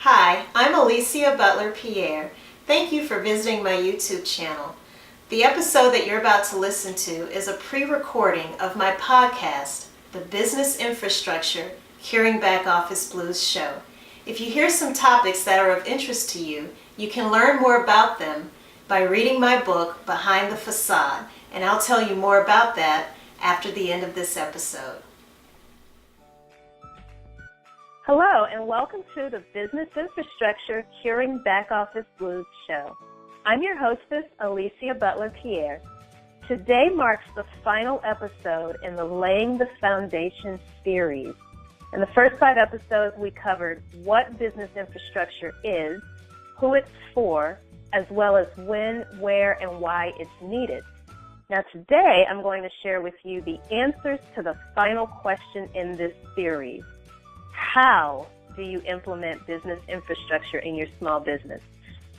Hi, I'm Alicia Butler-Pierre. Thank you for visiting my YouTube channel. The episode that you're about to listen to is a pre-recording of my podcast, The Business Infrastructure Curing Back Office Blues Show. If you hear some topics that are of interest to you, you can learn more about them by reading my book, Behind the Facade, and I'll tell you more about that after the end of this episode. Hello, and welcome to the Business Infrastructure Curing Back Office Blues Show. I'm your hostess, Alicia Butler-Pierre. Today marks the final episode in the Laying the Foundation series. In the first 5 episodes, we covered what business infrastructure is, who it's for, as well as when, where, and why it's needed. Now today, I'm going to share with you the answers to the final question in this series. How do you implement business infrastructure in your small business?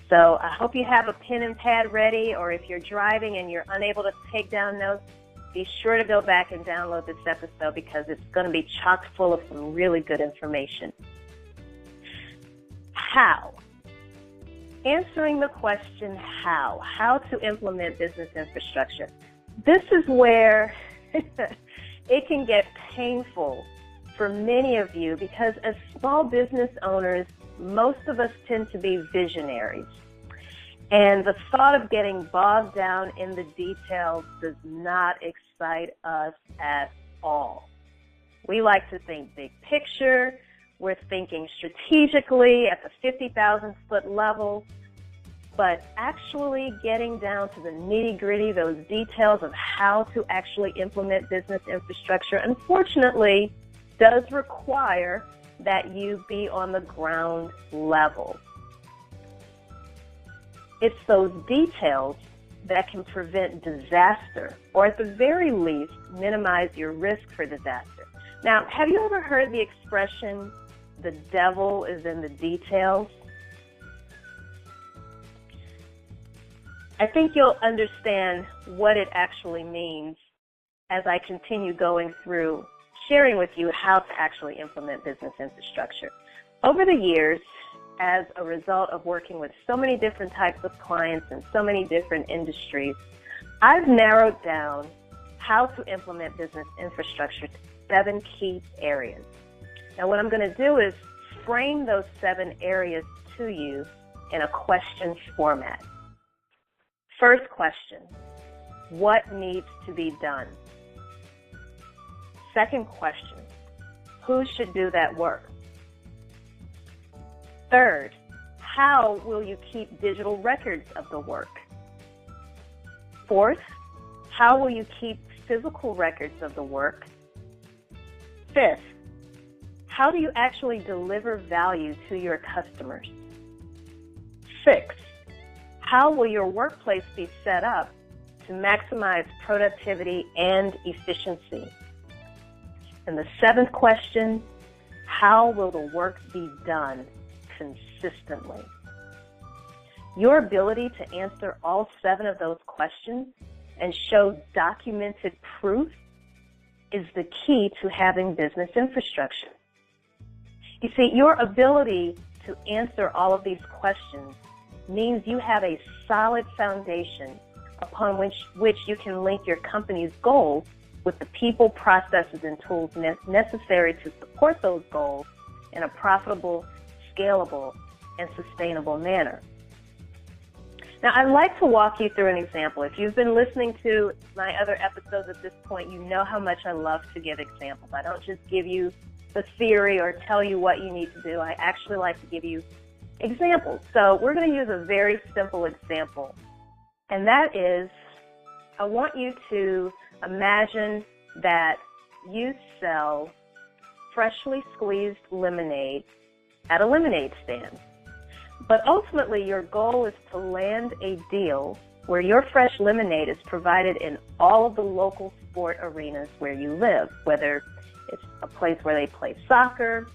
So I hope you have a pen and pad ready, or if you're driving and you're unable to take down notes, be sure to go back and download this episode because it's going to be chock full of some really good information. How? Answering the question how to implement business infrastructure. This is where it can get painful for many of you because as small business owners, most of us tend to be visionaries. And the thought of getting bogged down in the details does not excite us at all. We like to think big picture. We're thinking strategically at the 50,000 foot level. But actually getting down to the nitty-gritty, those details of how to actually implement business infrastructure, unfortunately, does require that you be on the ground level. It's those details that can prevent disaster, or at the very least, minimize your risk for disaster. Now, have you ever heard the expression, the devil is in the details? I think you'll understand what it actually means as I continue going through sharing with you how to actually implement business infrastructure. Over the years, as a result of working with so many different types of clients and so many different industries, I've narrowed down how to implement business infrastructure to 7 key areas. Now, what I'm going to do is frame those 7 areas to you in a question format. First question, what needs to be done? Second question, who should do that work? Third, how will you keep digital records of the work? Fourth, how will you keep physical records of the work? Fifth, how do you actually deliver value to your customers? Sixth, how will your workplace be set up to maximize productivity and efficiency? And the 7th question, how will the work be done consistently? Your ability to answer all 7 of those questions and show documented proof is the key to having business infrastructure. You see, your ability to answer all of these questions means you have a solid foundation upon which you can link your company's goals with the people, processes, and tools necessary to support those goals in a profitable, scalable, and sustainable manner. Now, I'd like to walk you through an example. If you've been listening to my other episodes at this point, you know how much I love to give examples. I don't just give you the theory or tell you what you need to do. I actually like to give you examples. So we're going to use a very simple example, and that is, I want you to imagine that you sell freshly squeezed lemonade at a lemonade stand. But ultimately, your goal is to land a deal where your fresh lemonade is provided in all of the local sport arenas where you live, whether it's a place where they play soccer,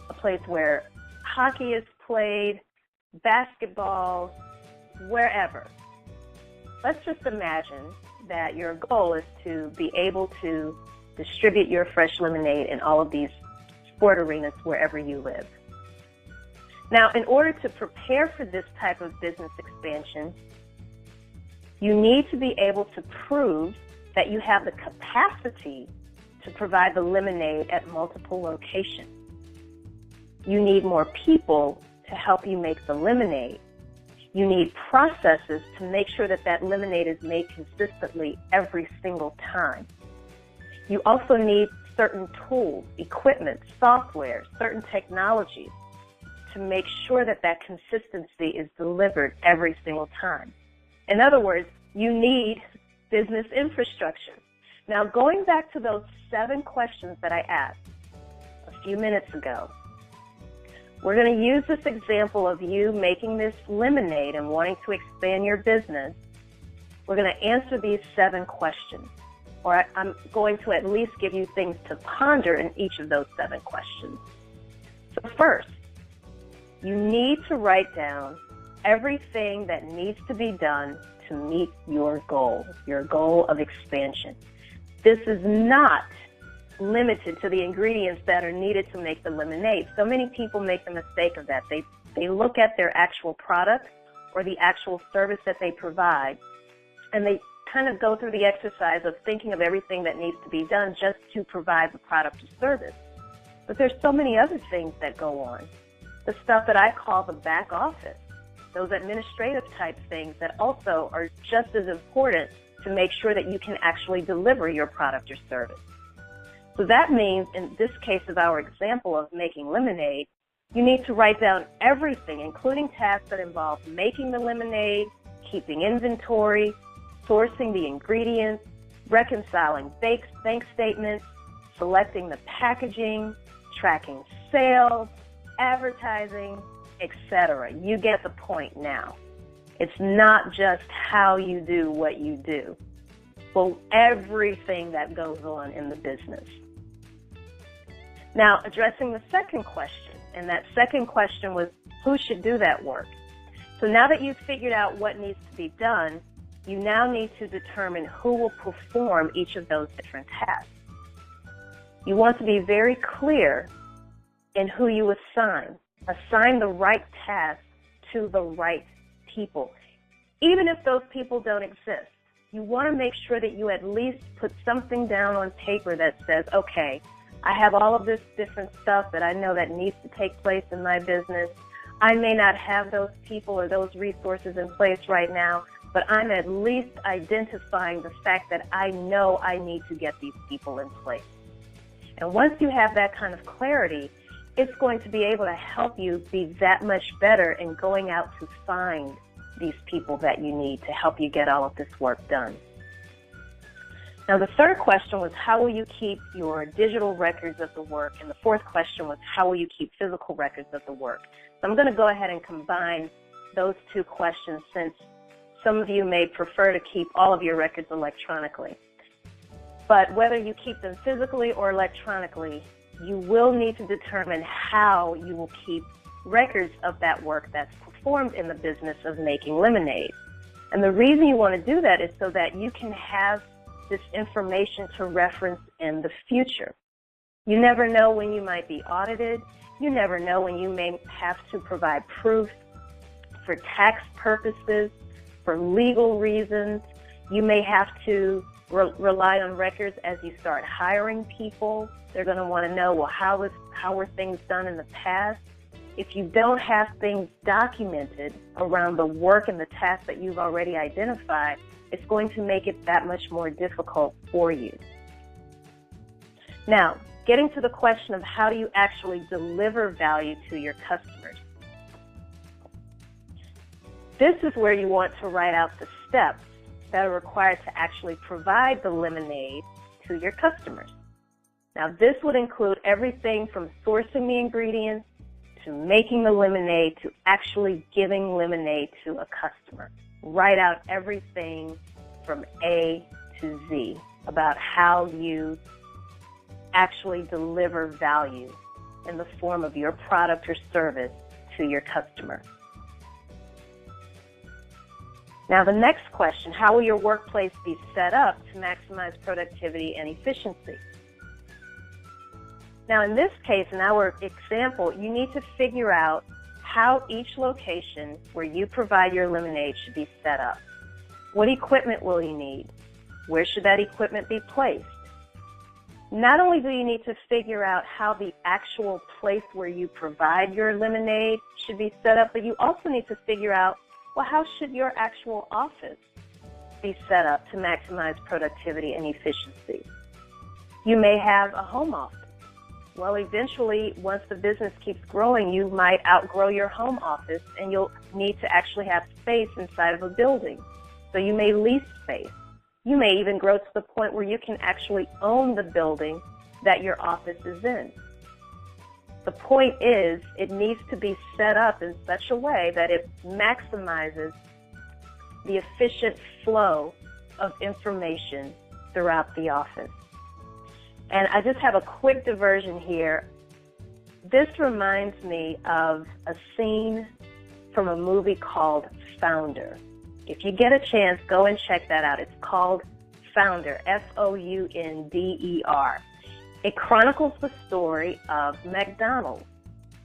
a place where hockey is played, basketball, wherever. Let's just imagine that your goal is to be able to distribute your fresh lemonade in all of these sport arenas wherever you live. Now, in order to prepare for this type of business expansion, you need to be able to prove that you have the capacity to provide the lemonade at multiple locations. You need more people to help you make the lemonade. You need processes to make sure that that lemonade is made consistently every single time. You also need certain tools, equipment, software, certain technologies to make sure that that consistency is delivered every single time. In other words, you need business infrastructure. Now, going back to those 7 questions that I asked a few minutes ago, we're going to use this example of you making this lemonade and wanting to expand your business. We're going to answer these 7 questions, or I'm going to at least give you things to ponder in each of those 7 questions. So first, you need to write down everything that needs to be done to meet your goal of expansion. This is not limited to the ingredients that are needed to make the lemonade. So many people make the mistake of that. They look at their actual product or the actual service that they provide, and they kind of go through the exercise of thinking of everything that needs to be done just to provide the product or service. But there's so many other things that go on. The stuff that I call the back office, those administrative type things that also are just as important to make sure that you can actually deliver your product or service. So that means, in this case of our example of making lemonade, you need to write down everything, including tasks that involve making the lemonade, keeping inventory, sourcing the ingredients, reconciling bank statements, selecting the packaging, tracking sales, advertising, etc. You get the point now. It's not just how you do what you do, but everything that goes on in the business. Now, addressing the second question, and that second question was, who should do that work? So now that you've figured out what needs to be done, you now need to determine who will perform each of those different tasks. You want to be very clear in who you assign. Assign the right task to the right people. Even if those people don't exist, you want to make sure that you at least put something down on paper that says, okay, I have all of this different stuff that I know that needs to take place in my business. I may not have those people or those resources in place right now, but I'm at least identifying the fact that I know I need to get these people in place. And once you have that kind of clarity, it's going to be able to help you be that much better in going out to find these people that you need to help you get all of this work done. Now, the third question was, how will you keep your digital records of the work? And the fourth question was, how will you keep physical records of the work? So I'm going to go ahead and combine those 2 questions, since some of you may prefer to keep all of your records electronically. But whether you keep them physically or electronically, you will need to determine how you will keep records of that work that's performed in the business of making lemonade. And the reason you want to do that is so that you can have this information to reference in the future. You never know when you might be audited. You never know when you may have to provide proof for tax purposes, for legal reasons. You may have to rely on records as you start hiring people. They're going to want to know, well, how were things done in the past? If you don't have things documented around the work and the tasks that you've already identified, it's going to make it that much more difficult for you. Now, getting to the question of how do you actually deliver value to your customers. This is where you want to write out the steps that are required to actually provide the lemonade to your customers. Now, this would include everything from sourcing the ingredients to making the lemonade to actually giving lemonade to a customer. Write out everything from A to Z about how you actually deliver value in the form of your product or service to your customer. Now, the next question, how will your workplace be set up to maximize productivity and efficiency? Now, in this case, in our example, you need to figure out how each location where you provide your lemonade should be set up. What equipment will you need? Where should that equipment be placed? Not only do you need to figure out how the actual place where you provide your lemonade should be set up, but you also need to figure out, well, how should your actual office be set up to maximize productivity and efficiency? You may have a home office. Well, eventually, once the business keeps growing, you might outgrow your home office and you'll need to actually have space inside of a building. So you may lease space. You may even grow to the point where you can actually own the building that your office is in. The point is, it needs to be set up in such a way that it maximizes the efficient flow of information throughout the office. And I just have a quick diversion here. This reminds me of a scene from a movie called Founder. If you get a chance, go and check that out. It's called Founder, Founder. It chronicles the story of McDonald's.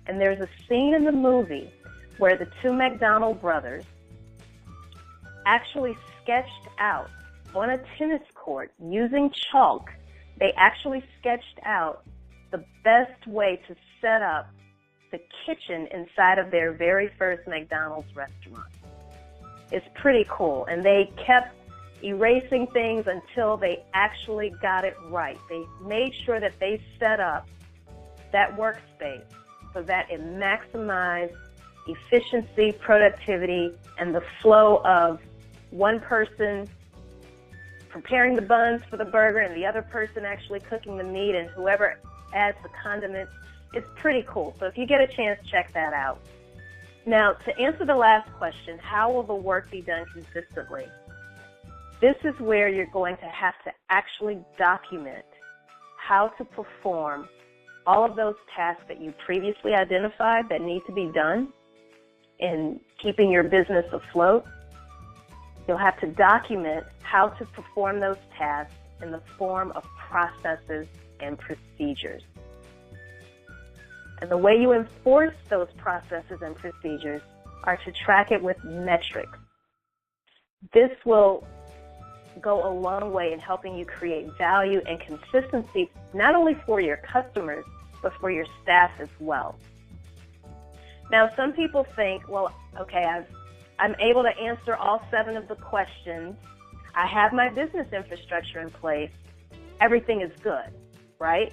And there's a scene in the movie where the two McDonald brothers actually sketched out on a tennis court using chalk. They actually sketched out the best way to set up the kitchen inside of their very first McDonald's restaurant. It's pretty cool. And they kept erasing things until they actually got it right. They made sure that they set up that workspace so that it maximized efficiency, productivity, and the flow of one person preparing the buns for the burger and the other person actually cooking the meat and whoever adds the condiments. It's pretty cool. So if you get a chance, check that out. Now, to answer the last question, how will the work be done consistently? This is where you're going to have to actually document how to perform all of those tasks that you previously identified that need to be done in keeping your business afloat. You'll have to document how to perform those tasks in the form of processes and procedures. And the way you enforce those processes and procedures are to track it with metrics. This will go a long way in helping you create value and consistency, not only for your customers, but for your staff as well. Now, some people think, well, okay, I'm able to answer all 7 of the questions. I have my business infrastructure in place. Everything is good, right?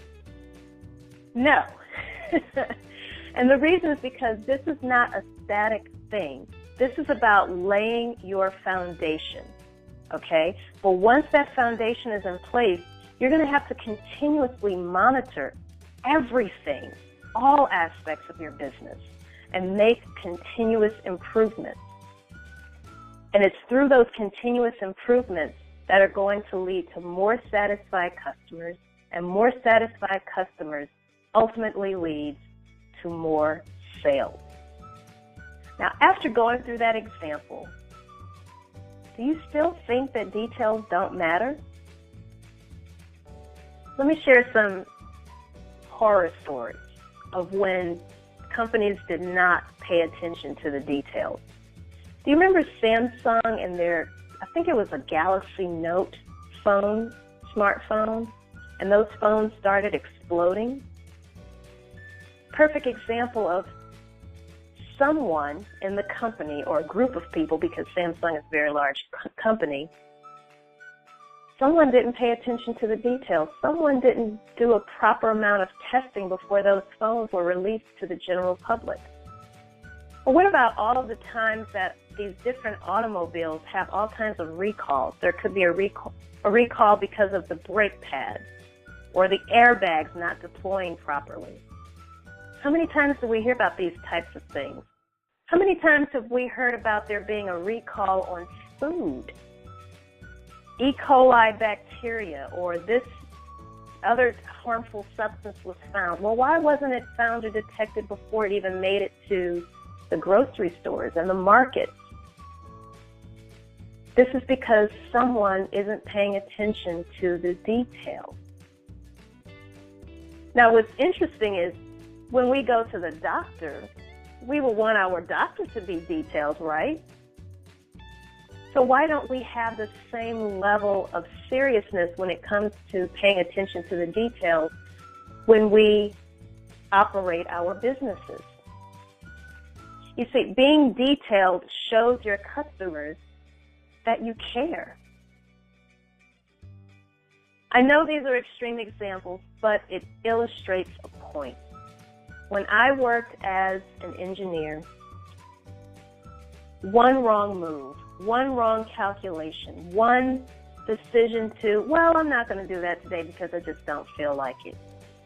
No. And the reason is because this is not a static thing. This is about laying your foundation, okay? But once that foundation is in place, you're going to have to continuously monitor everything, all aspects of your business, and make continuous improvements. And it's through those continuous improvements that are going to lead to more satisfied customers, and more satisfied customers ultimately leads to more sales. Now, after going through that example, do you still think that details don't matter? Let me share some horror stories of when companies did not pay attention to the details. Do you remember Samsung and their, I think it was a Galaxy Note phone, smartphone, and those phones started exploding? Perfect example of someone in the company, or a group of people, because Samsung is a very large company, someone didn't pay attention to the details. Someone didn't do a proper amount of testing before those phones were released to the general public. Or what about all of the times that these different automobiles have all kinds of recalls? There could be a recall because of the brake pads or the airbags not deploying properly. How many times do we hear about these types of things? How many times have we heard about there being a recall on food? E. coli bacteria or this other harmful substance was found. Well, why wasn't it found or detected before it even made it to the grocery stores and the markets? This is because someone isn't paying attention to the details. Now, what's interesting is when we go to the doctor, we will want our doctor to be detailed, right? So why don't we have the same level of seriousness when it comes to paying attention to the details when we operate our businesses? You see, being detailed shows your customers that you care. I know these are extreme examples, but it illustrates a point. When I worked as an engineer, one wrong move, one wrong calculation, one decision to, well, I'm not going to do that today because I just don't feel like it,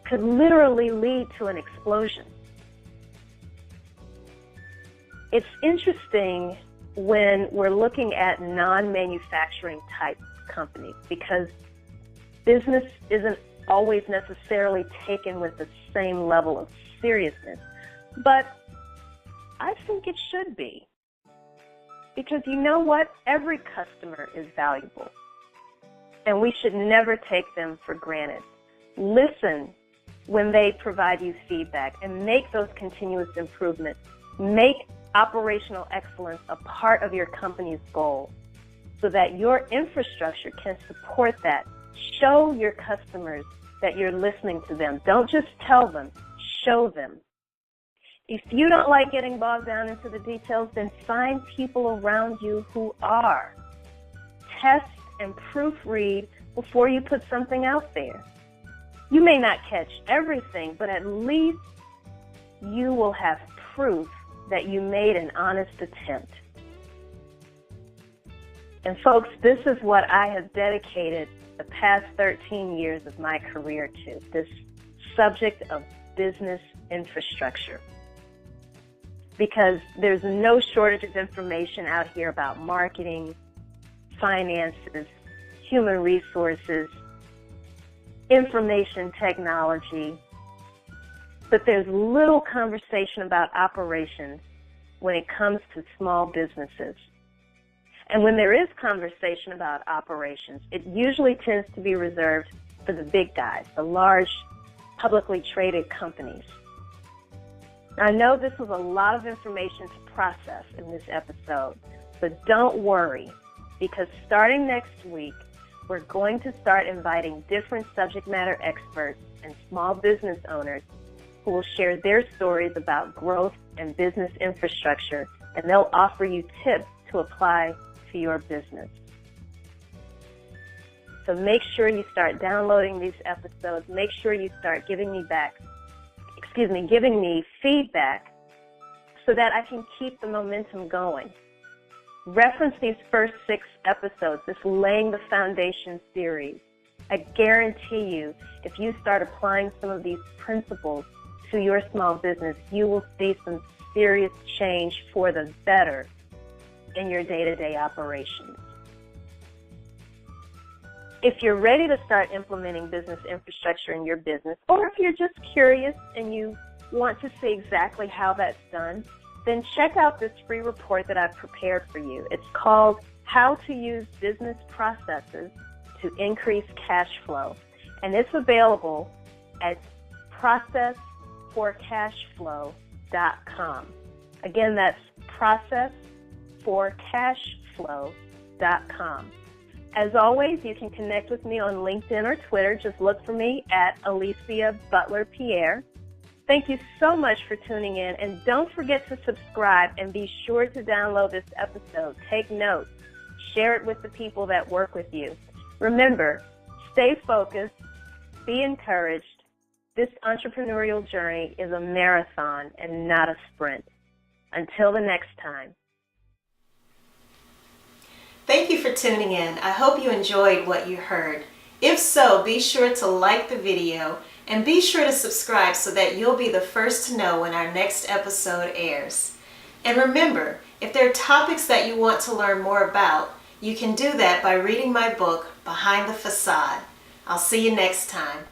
could literally lead to an explosion. It's interesting when we're looking at non-manufacturing type companies because business isn't always necessarily taken with the same level of seriousness, but I think it should be. Because you know what? Every customer is valuable, and we should never take them for granted. Listen when they provide you feedback and make those continuous improvements. Make operational excellence a part of your company's goal so that your infrastructure can support that. Show your customers that you're listening to them. Don't just tell them, show them. If you don't like getting bogged down into the details, then find people around you who are. Test and proofread before you put something out there. You may not catch everything, but at least you will have proof that you made an honest attempt. And folks, this is what I have dedicated the past 13 years of my career to, this subject of business infrastructure. Because there's no shortage of information out here about marketing, finances, human resources, information technology, but there's little conversation about operations when it comes to small businesses. And when there is conversation about operations, it usually tends to be reserved for the big guys, the large publicly traded companies. Now, I know this was a lot of information to process in this episode, but don't worry, because starting next week, we're going to start inviting different subject matter experts and small business owners who will share their stories about growth and business infrastructure, and they'll offer you tips to apply to your business. So make sure you start downloading these episodes. Make sure you start giving me feedback so that I can keep the momentum going. Reference these first 6 episodes, this Laying the Foundation series. I guarantee you, if you start applying some of these principles to your small business, you will see some serious change for the better in your day-to-day operations. If you're ready to start implementing business infrastructure in your business, or if you're just curious and you want to see exactly how that's done, then check out this free report that I've prepared for you. It's called How to Use Business Processes to Increase Cash Flow, and it's available at processforcashflow.com. Again, that's processforcashflow.com. As always, you can connect with me on LinkedIn or Twitter. Just look for me at Alicia Butler Pierre. Thank you so much for tuning in, and don't forget to subscribe and be sure to download this episode. Take notes. Share it with the people that work with you. Remember, stay focused, be encouraged. This entrepreneurial journey is a marathon and not a sprint. Until the next time. Thank you for tuning in. I hope you enjoyed what you heard. If so, be sure to like the video and be sure to subscribe so that you'll be the first to know when our next episode airs. And remember, if there are topics that you want to learn more about, you can do that by reading my book, Behind the Facade. I'll see you next time.